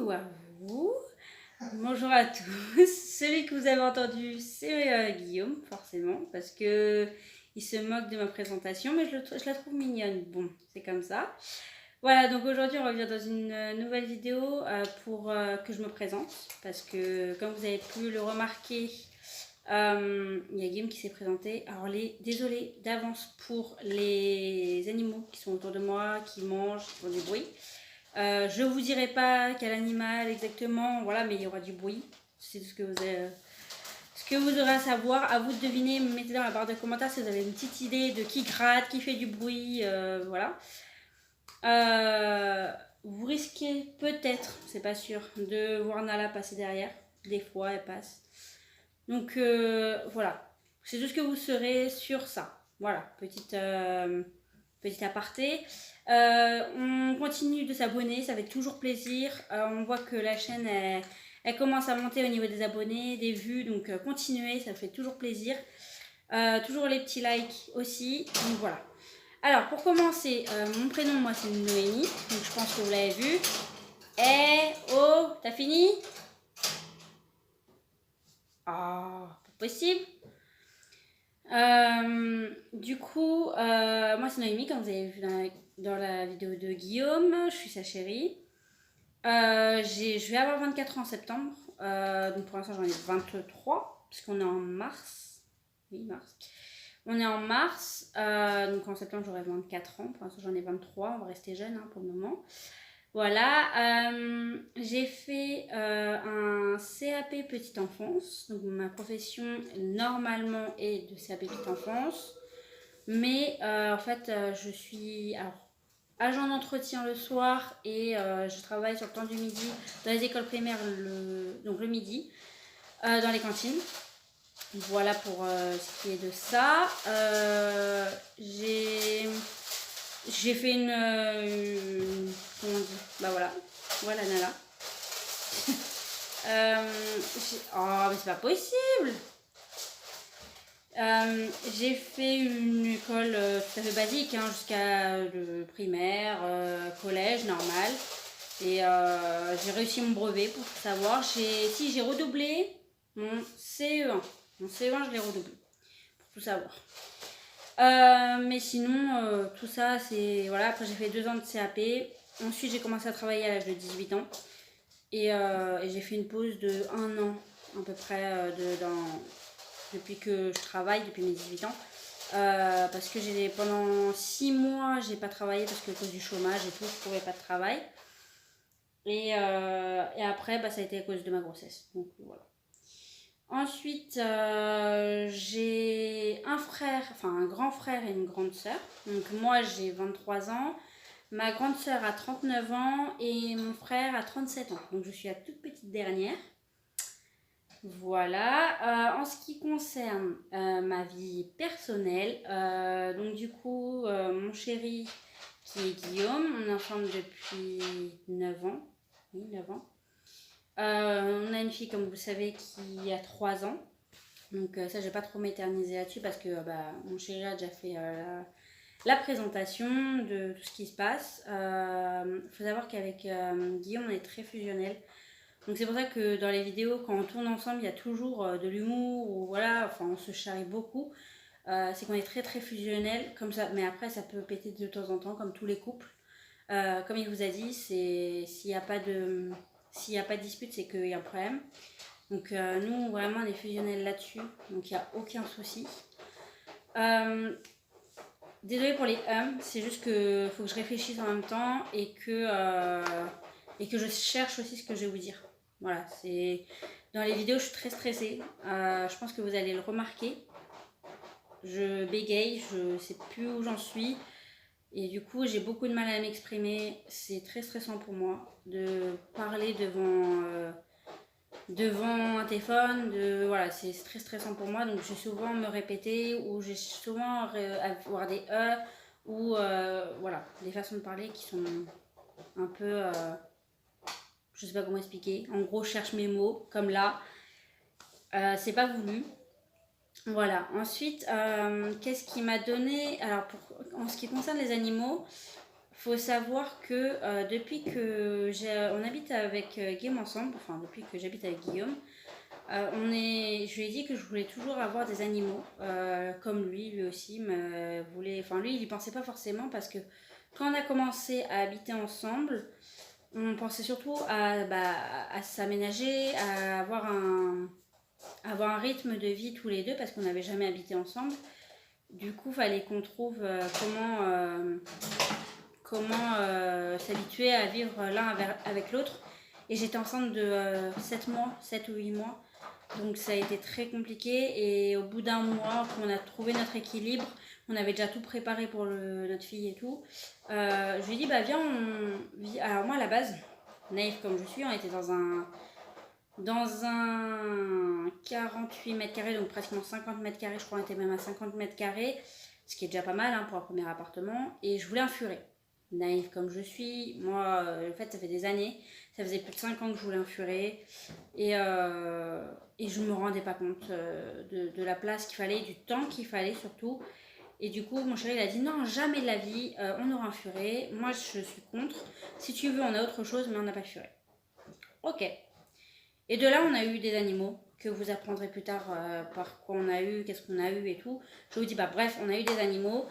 coucou à vous, bonjour à tous. Celui que vous avez entendu, c'est Guillaume, forcément, parce que il se moque de ma présentation, mais je la trouve mignonne. Bon, c'est comme ça. Voilà, donc aujourd'hui on revient dans une nouvelle vidéo pour que je me présente, parce que comme vous avez pu le remarquer, il y a Guillaume qui s'est présenté. Alors désolée d'avance pour les animaux qui sont autour de moi, qui mangent, qui font du bruit. Je vous dirai pas quel animal exactement, voilà, mais il y aura du bruit. C'est tout ce que vous aurez à savoir. À vous de deviner. Mettez dans la barre de commentaires si vous avez une petite idée de qui gratte, qui fait du bruit, voilà. Vous risquez peut-être, c'est pas sûr, de voir Nala passer derrière. Des fois, elle passe. Donc voilà, c'est tout ce que vous saurez sur ça. Voilà, petit aparté. On continue de s'abonner, ça fait toujours plaisir. On voit que la chaîne elle commence à monter au niveau des abonnés, des vues, donc continuez, ça fait toujours plaisir. Toujours les petits likes aussi, donc voilà. Alors pour commencer, mon prénom moi c'est Noémie, donc je pense que vous l'avez vu. Eh oh, t'as fini? Ah, pas possible. Du coup, moi c'est Noémie, comme vous avez vu dans la vidéo de Guillaume, je suis sa chérie. Je vais avoir 24 ans en septembre, donc pour l'instant j'en ai 23, puisqu'on est en mars. Oui, mars. On est en mars, donc en septembre j'aurai 24 ans, pour l'instant j'en ai 23, on va rester jeune pour le moment. Voilà, j'ai fait un CAP petite enfance, donc ma profession normalement est de CAP petite enfance, mais en fait je suis agent d'entretien le soir et je travaille sur le temps du midi dans les écoles primaires, donc le midi, dans les cantines. Voilà pour ce qui est de ça. J'ai fait comment on dit, bah voilà Nala. Oh mais c'est pas possible. J'ai fait une école tout à fait basique, jusqu'à le primaire, collège normal, et j'ai réussi mon brevet pour tout savoir. J'ai redoublé mon CE1. Mon CE1 je l'ai redoublé pour tout savoir. Mais sinon, tout ça, c'est... Voilà, après j'ai fait 2 ans de CAP. Ensuite, j'ai commencé à travailler à l'âge de 18 ans. Et j'ai fait une pause de 1 an, à peu près, depuis que je travaille, depuis mes 18 ans. Parce que pendant 6 mois, j'ai pas travaillé parce que à cause du chômage et tout, je trouvais pas de travail. Et après, ça a été à cause de ma grossesse. Donc voilà. Ensuite, j'ai un grand frère et une grande sœur. Donc moi, j'ai 23 ans, ma grande sœur a 39 ans et mon frère a 37 ans. Donc je suis la toute petite dernière. Voilà. En ce qui concerne ma vie personnelle, donc du coup, mon chéri qui est Guillaume, on est ensemble depuis 9 ans. Oui, 9 ans. On a une fille, comme vous le savez, qui a 3 ans. Donc ça, je vais pas trop m'éterniser là-dessus parce que mon chéri a déjà fait la présentation de tout ce qui se passe. Faut savoir qu'avec Guillaume, on est très fusionnel. Donc c'est pour ça que dans les vidéos, quand on tourne ensemble, il y a toujours de l'humour, ou voilà, enfin on se charrie beaucoup. C'est qu'on est très très fusionnel comme ça, mais après ça peut péter de temps en temps, comme tous les couples. Comme il vous a dit, s'il n'y a pas de dispute, c'est qu'il y a un problème. Donc nous, vraiment, on est fusionnels là-dessus, donc il n'y a aucun souci. Désolée pour les c'est juste que faut que je réfléchisse en même temps et que je cherche aussi ce que je vais vous dire. Voilà, c'est dans les vidéos, je suis très stressée. Je pense que vous allez le remarquer. Je bégaye, je sais plus où j'en suis. Et du coup, j'ai beaucoup de mal à m'exprimer. C'est très stressant pour moi de parler devant un téléphone. Voilà, c'est très stressant pour moi. Donc, je vais souvent me répéter ou j'ai souvent avoir des ou voilà, des façons de parler qui sont un peu... je sais pas comment expliquer. En gros, je cherche mes mots, comme là. C'est pas voulu. Voilà, ensuite, qu'est-ce qui m'a donné... Alors, en ce qui concerne les animaux, faut savoir que depuis que on habite avec Guillaume ensemble, enfin depuis que j'habite avec Guillaume, je lui ai dit que je voulais toujours avoir des animaux, comme lui aussi me voulait. Enfin lui, il y pensait pas forcément parce que quand on a commencé à habiter ensemble, on pensait surtout à s'aménager, à avoir un rythme de vie tous les deux parce qu'on n'avait jamais habité ensemble. Du coup, il fallait qu'on trouve comment s'habituer à vivre l'un avec l'autre. Et j'étais enceinte de 7 mois, 7 ou 8 mois. Donc ça a été très compliqué. Et au bout d'un mois qu'on a trouvé notre équilibre, on avait déjà tout préparé pour notre fille et tout. Je lui ai dit, bah viens, on vit. Alors moi à la base, naïve comme je suis, on était dans un 48 mètres carrés, donc pratiquement 50 mètres carrés, je crois qu'on était même à 50 mètres carrés, ce qui est déjà pas mal hein, pour un premier appartement. Et je voulais un furet. Naïve comme je suis, moi, en fait, ça fait des années, ça faisait plus de 5 ans que je voulais un furet. Et je me rendais pas compte de la place qu'il fallait, du temps qu'il fallait surtout. Et du coup, mon chéri, il a dit non, jamais de la vie, on aura un furet. Moi, je suis contre. Si tu veux, on a autre chose, mais on n'a pas de furet. Ok. Et de là, on a eu des animaux que vous apprendrez plus tard par quoi on a eu, qu'est-ce qu'on a eu et tout. Je vous dis, bah bref, on a eu des animaux.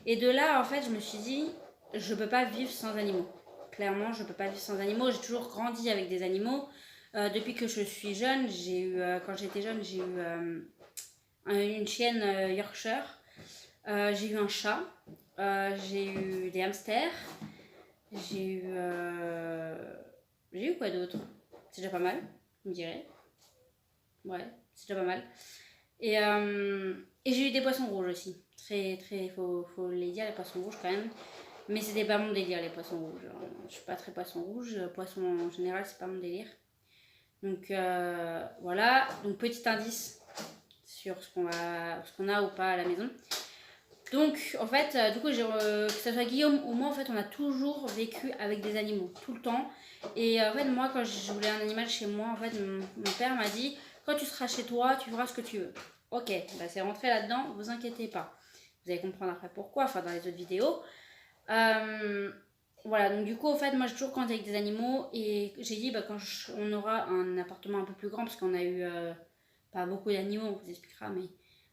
Et de là, en fait, je me suis dit, je peux pas vivre sans animaux. Clairement, je peux pas vivre sans animaux. J'ai toujours grandi avec des animaux. Depuis que je suis jeune, quand j'étais jeune, j'ai eu une chienne Yorkshire. J'ai eu un chat. J'ai eu des hamsters. J'ai eu... J'ai eu quoi d'autre? C'est déjà pas mal, je me dirais. Ouais, c'est déjà pas mal. Et j'ai eu des poissons rouges aussi. Faut les dire, les poissons rouges quand même. Mais c'était pas mon délire, les poissons rouges. Je suis pas très poisson rouge. Poisson en général, c'est pas mon délire. Donc voilà. Donc petit indice sur ce qu'on a ou pas à la maison. Donc en fait, du coup, que ce soit Guillaume ou moi, en fait, on a toujours vécu avec des animaux, tout le temps. Et en fait, moi, quand je voulais un animal chez moi, en fait, mon père m'a dit, quand tu seras chez toi, tu feras ce que tu veux. Ok, bah c'est rentré là-dedans, vous inquiétez pas. Vous allez comprendre après pourquoi, enfin dans les autres vidéos. Voilà, donc du coup, en fait, moi j'ai toujours grandi avec des animaux et j'ai dit, bah, quand on aura un appartement un peu plus grand, parce qu'on a eu pas beaucoup d'animaux, on vous expliquera, mais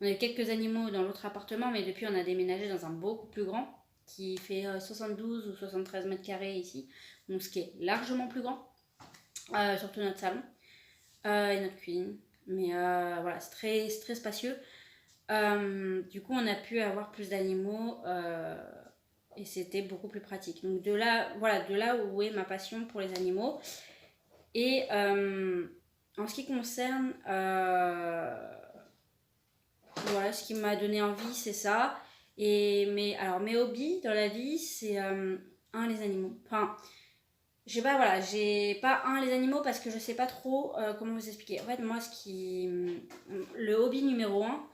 on a eu quelques animaux dans l'autre appartement, mais depuis on a déménagé dans un beaucoup plus grand qui fait 72 ou 73 mètres carrés ici, donc ce qui est largement plus grand, surtout notre salon et notre cuisine. Mais voilà, c'est très spacieux. Du coup, on a pu avoir plus d'animaux et c'était beaucoup plus pratique. Donc de là, voilà, de là où est ma passion pour les animaux. Et en ce qui concerne, voilà, ce qui m'a donné envie, c'est ça. Alors mes hobbies dans la vie, c'est les animaux. Enfin, je sais pas, voilà, j'ai pas les animaux parce que je sais pas trop comment vous expliquer. En fait, moi, le hobby numéro un,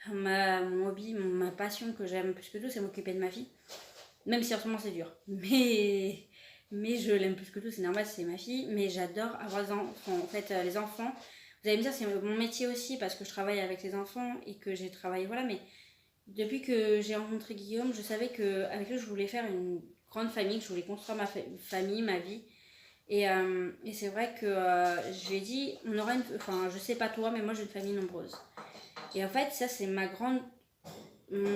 mon hobby, ma passion que j'aime plus que tout, c'est m'occuper de ma fille. Même si en ce moment c'est dur. Mais je l'aime plus que tout, c'est normal, c'est ma fille. Mais j'adore avoir des enfants. En fait, les enfants, vous allez me dire, c'est mon métier aussi parce que je travaille avec les enfants et que j'ai travaillé, voilà. Mais depuis que j'ai rencontré Guillaume, je savais qu'avec lui, je voulais faire une grande famille, que je voulais construire ma famille, ma vie. Et c'est vrai que je lui ai dit, on aura enfin, je sais pas toi, mais moi j'ai une famille nombreuse. Et en fait, ça, c'est mon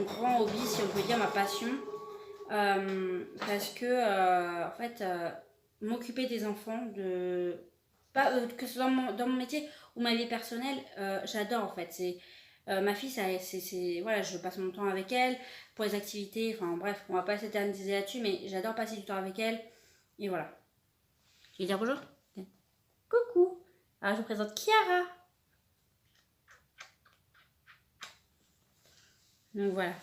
grand hobby, si on peut dire, ma passion. Parce que, en fait, m'occuper des enfants, pas, que ce soit dans mon métier ou ma vie personnelle, j'adore en fait. Ma fille, voilà, je passe mon temps avec elle pour les activités. Enfin bref, on va pas s'éterniser là-dessus, mais j'adore passer du temps avec elle. Et voilà. Tu veux dire bonjour? Coucou. Alors je vous présente Chiara. Donc voilà.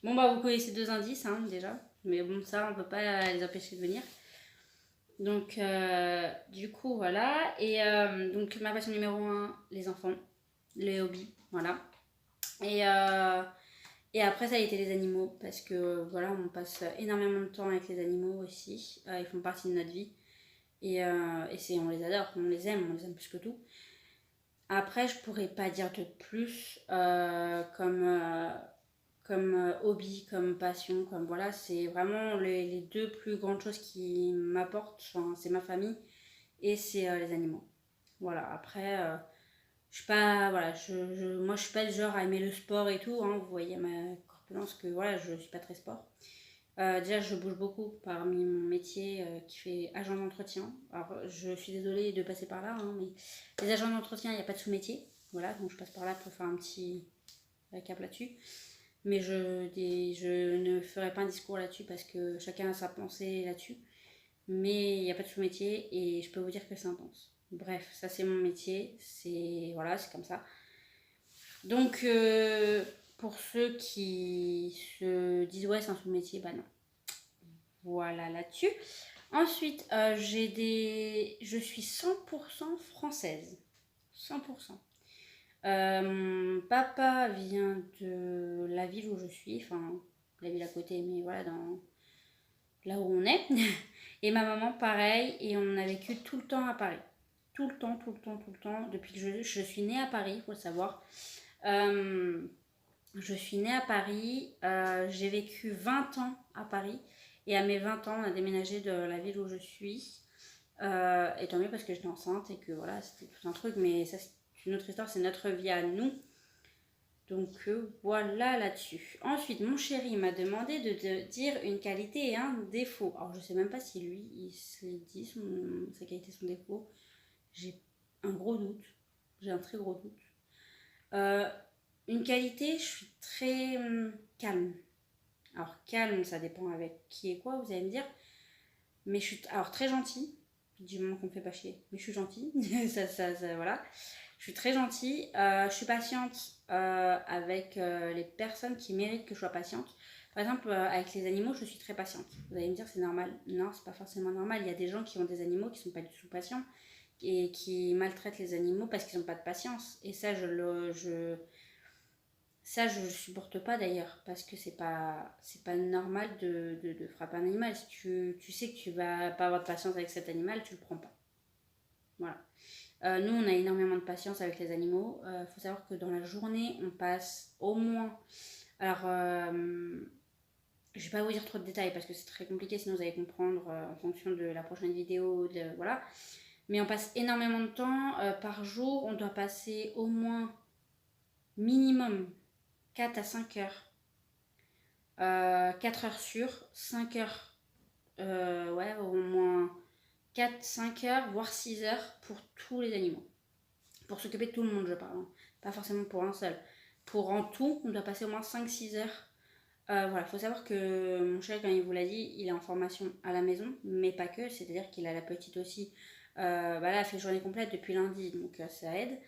Bon bah vous connaissez 2 indices hein, déjà. Mais bon ça on peut pas les empêcher de venir. Donc du coup voilà. Et donc ma passion numéro 1, les enfants, les hobbies, voilà. Et après ça a été les animaux. Parce que voilà, on passe énormément de temps avec les animaux aussi. Ils font partie de notre vie. Et on les adore, on les aime plus que tout. Après je pourrais pas dire de plus comme... comme hobby, comme passion, comme voilà, c'est vraiment les deux plus grandes choses qui m'apportent. Enfin, c'est ma famille et c'est les animaux. Voilà, après, je suis pas, voilà, moi je suis pas du genre à aimer le sport et tout, hein, vous voyez ma corpulence que voilà, je suis pas très sport. Déjà, je bouge beaucoup parmi mon métier qui fait agent d'entretien. Alors, je suis désolée de passer par là, hein, mais les agents d'entretien, il n'y a pas de sous-métier. Voilà, donc je passe par là pour faire un petit cap là-dessus. Mais je ne ferai pas un discours là-dessus parce que chacun a sa pensée là-dessus. Mais il n'y a pas de sous-métier et je peux vous dire que c'est intense. Bref, ça c'est mon métier, c'est voilà, c'est comme ça. Donc pour ceux qui se disent ouais c'est un sous-métier, bah non. Voilà là-dessus. Ensuite, je suis 100% française. 100%. Mon papa vient de la ville où je suis, enfin la ville à côté, mais voilà, là où on est. Et ma maman, pareil, et on a vécu tout le temps à Paris. Tout le temps, tout le temps, tout le temps. Depuis que je suis née à Paris, il faut le savoir. Je suis née à Paris, j'ai vécu 20 ans à Paris. Et à mes 20 ans, on a déménagé de la ville où je suis. Et tant mieux parce que j'étais enceinte et que voilà, c'était tout un truc. Mais ça, c'est une autre histoire, c'est notre vie à nous. Donc voilà là-dessus. Ensuite, mon chéri m'a demandé de dire une qualité et un défaut. Alors je sais même pas si lui, il se dit sa qualité et son défaut. J'ai un gros doute. J'ai un très gros doute. Une qualité, je suis très calme. Alors calme, ça dépend avec qui et quoi, vous allez me dire. Mais je suis alors très gentille, du moment qu'on me fait pas chier. Mais je suis gentille, ça, voilà. Je suis très gentille, je suis patiente avec les personnes qui méritent que je sois patiente. Par exemple, avec les animaux, je suis très patiente. Vous allez me dire, c'est normal. Non, c'est pas forcément normal. Il y a des gens qui ont des animaux qui sont pas du tout patients et qui maltraitent les animaux parce qu'ils n'ont pas de patience. Et ça, ça, je supporte pas d'ailleurs, parce que c'est pas normal de frapper un animal. Si tu sais que tu vas pas avoir de patience avec cet animal, tu le prends pas. Voilà. Nous, on a énormément de patience avec les animaux. Faut savoir que dans la journée, on passe au moins. Alors, je vais pas vous dire trop de détails parce que c'est très compliqué, sinon vous allez comprendre en fonction de la prochaine vidéo. Voilà. Mais on passe énormément de temps. Par jour, on doit passer au moins minimum 4 à 5 heures. 4 heures sur 5 heures. Ouais, au moins 4, 5 heures, voire 6 heures pour tous les animaux. Pour s'occuper de tout le monde, je parle. Hein. Pas forcément pour un seul. Pour en tout, on doit passer au moins 5-6 heures. Voilà, faut savoir que mon chéri, quand il vous l'a dit, il est en formation à la maison, mais pas que. C'est-à-dire qu'il a la petite aussi. Là, elle fait journée complète depuis lundi, donc ça aide.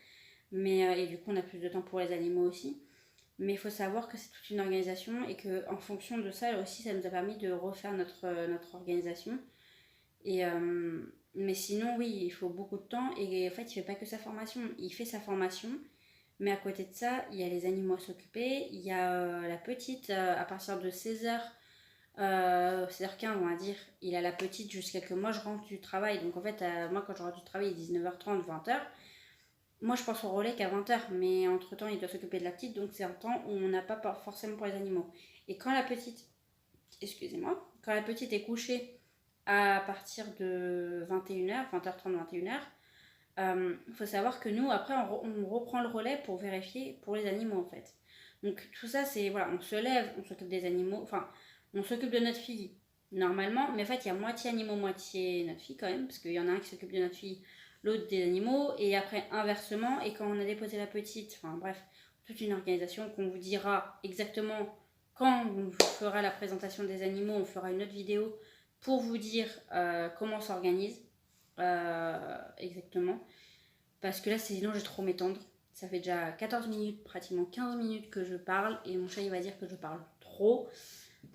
Mais, et du coup, on a plus de temps pour les animaux aussi. Mais il faut savoir que c'est toute une organisation et qu'en fonction de ça aussi, ça nous a permis de refaire notre organisation. Et, mais sinon, oui, il faut beaucoup de temps et en fait, il ne fait pas que sa formation. Il fait sa formation, mais à côté de ça, il y a les animaux à s'occuper. Il y a la petite, à partir de 16h, 16h15, on va dire, il a la petite jusqu'à que moi je rentre du travail. Donc en fait, moi quand je rentre du travail, il est 19h30, 20h. Moi, je pense au relais qu'à 20h, mais entre-temps, il doit s'occuper de la petite, donc c'est un temps où on n'a pas forcément pour les animaux. Et quand la petite, excusez-moi, quand la petite est couchée à partir de 21h, 20h30, 21h, il faut savoir que nous, après, on reprend le relais pour vérifier pour les animaux, en fait. Donc tout ça, c'est, voilà, on se lève, on s'occupe des animaux, enfin, on s'occupe de notre fille, normalement, mais en fait, il y a moitié animaux, moitié notre fille quand même, parce qu'il y en a un qui s'occupe de notre fille, l'autre des animaux, et après inversement, et quand on a déposé la petite, enfin bref, toute une organisation qu'on vous dira exactement quand on fera la présentation des animaux, on fera une autre vidéo pour vous dire comment on s'organise exactement. Parce que là, sinon, je vais trop m'étendre. Ça fait déjà 14 minutes, pratiquement 15 minutes que je parle, et mon chat, il va dire que je parle trop.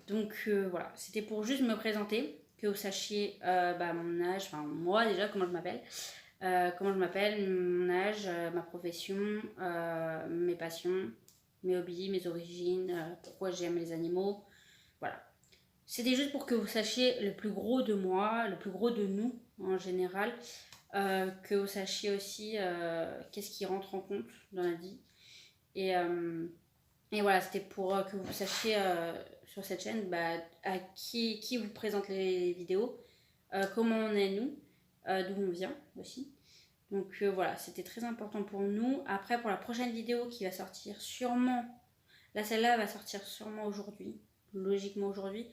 Donc voilà, c'était pour juste me présenter, que vous sachiez mon âge, enfin moi déjà, comment je m'appelle. Mon âge, ma profession, mes passions, mes hobbies, mes origines, pourquoi j'aime les animaux. Voilà. C'était juste pour que vous sachiez le plus gros de moi, le plus gros de nous en général, que vous sachiez aussi qu'est-ce qui rentre en compte dans la vie. Et Et voilà, c'était pour que vous sachiez sur cette chaîne à qui vous présente les vidéos, comment on est nous, d'où on vient aussi. Donc voilà, c'était très important pour nous. Après, pour la prochaine vidéo qui va sortir sûrement, là celle-là va sortir sûrement aujourd'hui, logiquement aujourd'hui.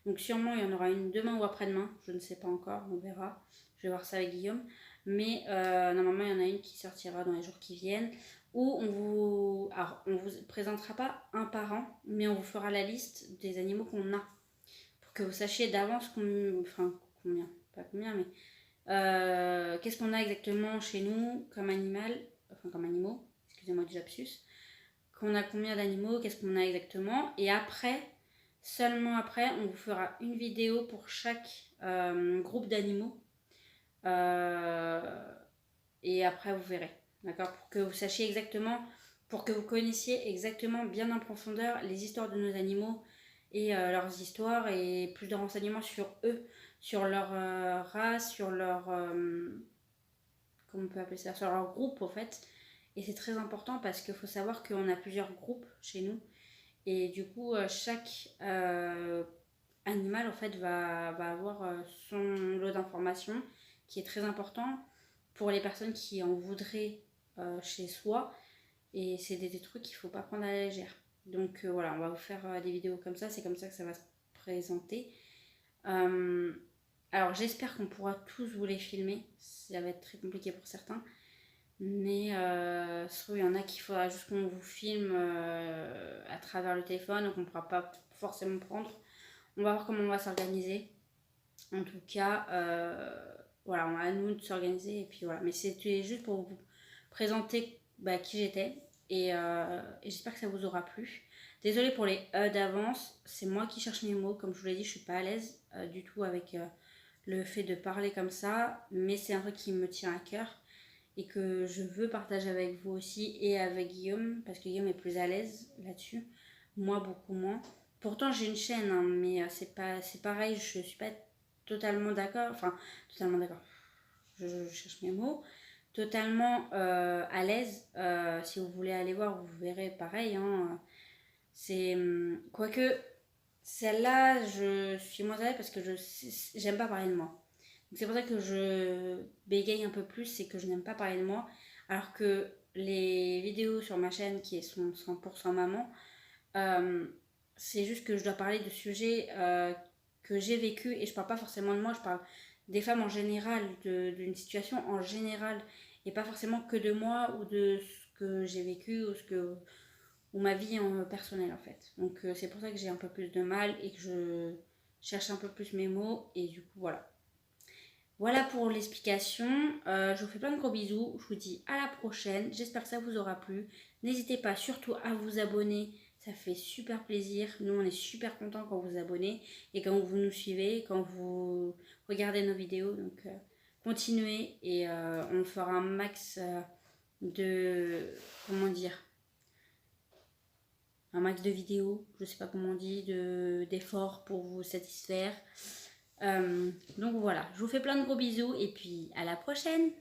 Donc sûrement il y en aura une demain ou après-demain, je ne sais pas encore, on verra. Je vais voir ça avec Guillaume. Mais normalement il y en a une qui sortira dans les jours qui viennent, où on vous présentera pas un par un, mais on vous fera la liste des animaux qu'on a. Pour que vous sachiez d'avance combien, pas combien, mais qu'est-ce qu'on a exactement chez nous comme comme animaux, excusez-moi du lapsus, qu'on a combien d'animaux, qu'est-ce qu'on a exactement, et après, seulement après, on vous fera une vidéo pour chaque groupe d'animaux, et après vous verrez, d'accord, pour que vous sachiez exactement, pour que vous connaissiez exactement bien en profondeur les histoires de nos animaux et leurs histoires et plus de renseignements sur eux, sur leur race, sur leur comment on peut appeler ça, sur leur groupe en fait. Et c'est très important parce qu'il faut savoir qu'on a plusieurs groupes chez nous et du coup chaque animal en fait va avoir son lot d'informations qui est très important pour les personnes qui en voudraient chez soi, et c'est des trucs qu'il ne faut pas prendre à la légère. Donc voilà, on va vous faire des vidéos comme ça, c'est comme ça que ça va se présenter. Alors j'espère qu'on pourra tous vous les filmer, ça va être très compliqué pour certains, mais il y en a qu'il faudra juste qu'on vous filme à travers le téléphone, donc on ne pourra pas forcément prendre. On va voir comment on va s'organiser. En tout cas, voilà, on a à nous de s'organiser et puis voilà. Mais c'était juste pour vous présenter qui j'étais et j'espère que ça vous aura plu. Désolée pour les d'avance, c'est moi qui cherche mes mots. Comme je vous l'ai dit, je suis pas à l'aise du tout avec le fait de parler comme ça, mais c'est un truc qui me tient à cœur et que je veux partager avec vous aussi et avec Guillaume, parce que Guillaume est plus à l'aise là-dessus, moi beaucoup moins. Pourtant j'ai une chaîne, hein, mais c'est pareil, je suis pas totalement d'accord, je cherche mes mots, totalement à l'aise. Si vous voulez aller voir, vous verrez pareil, hein, c'est quoique celle-là je suis moins à l'aise parce que j'aime pas parler de moi. C'est pour ça que je bégaye un peu plus, c'est que je n'aime pas parler de moi. Alors que les vidéos sur ma chaîne qui sont 100% maman, euh, c'est juste que je dois parler de sujets que j'ai vécu et je parle pas forcément de moi, je parle des femmes en général, d'une situation en général et pas forcément que de moi ou de ce que j'ai vécu ou ma vie en personnelle en fait. Donc c'est pour ça que j'ai un peu plus de mal et que je cherche un peu plus mes mots et du coup voilà. Voilà pour l'explication. Je vous fais plein de gros bisous. Je vous dis à la prochaine. J'espère que ça vous aura plu. N'hésitez pas surtout à vous abonner. Ça fait super plaisir. Nous, on est super contents quand vous vous abonnez et quand vous nous suivez, quand vous regardez nos vidéos. Donc, continuez et on fera un max de... Comment dire, un max de vidéos, je sais pas comment on dit, d'efforts pour vous satisfaire. Donc voilà, je vous fais plein de gros bisous et puis à la prochaine.